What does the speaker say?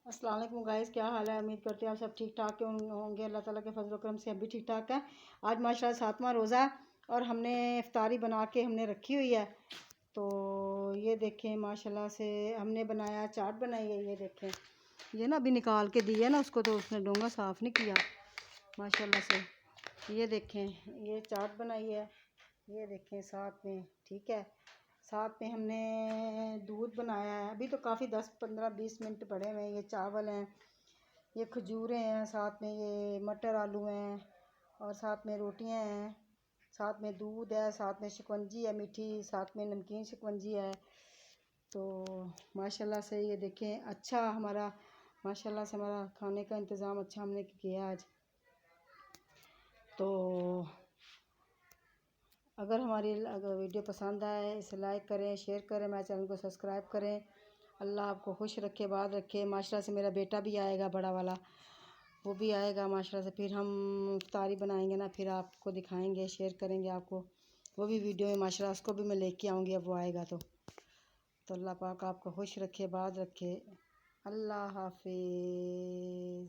अस्सलाम वालेकुम गाइस, क्या हाल है। उम्मीद करते हैं आप सब ठीक ठाक होंगे। अल्लाह ताला के फजल करम से हम भी ठीक ठाक हैं। आज माशाल्लाह 7वां रोज़ा और हमने इफ्तारी बना के हमने रखी हुई है। तो ये देखें माशाल्लाह से हमने बनाया, चाट बनाई है। ये देखें, ये ना अभी निकाल के दी है ना उसको, तो उसने डोंगा साफ़ नहीं किया माशाल्लाह से। ये देखें, ये चाट बनाई है। ये देखें साथ में, ठीक है, साथ में हमने दूध बनाया है। अभी तो काफ़ी 10-15-20 मिनट पड़े हुए हैं। ये चावल हैं, ये खजूरें हैं, साथ में ये मटर आलू हैं और साथ में रोटियां हैं, साथ में दूध है, साथ में शिकंजी है मीठी, साथ में नमकीन शिकंजी है। तो माशाल्लाह से ये देखें, अच्छा हमारा माशाल्लाह से हमारा खाने का इंतज़ाम अच्छा हमने किया आज। तो अगर वीडियो पसंद आए इसे लाइक करें, शेयर करें, मेरे चैनल को सब्सक्राइब करें। अल्लाह आपको खुश रखे, बात रखे। माशाल्लाह से मेरा बेटा भी आएगा, बड़ा वाला, वो भी आएगा माशाल्लाह से। फिर हम इफ्तारी बनाएंगे ना, फिर आपको दिखाएंगे, शेयर करेंगे आपको वो भी वीडियो में। माशाल्लाह उसको भी मैं लेके आऊँगी अब वो आएगा तो अल्लाह पाक आपको खुश रखे, बात रखे। अल्लाह हाफिज़।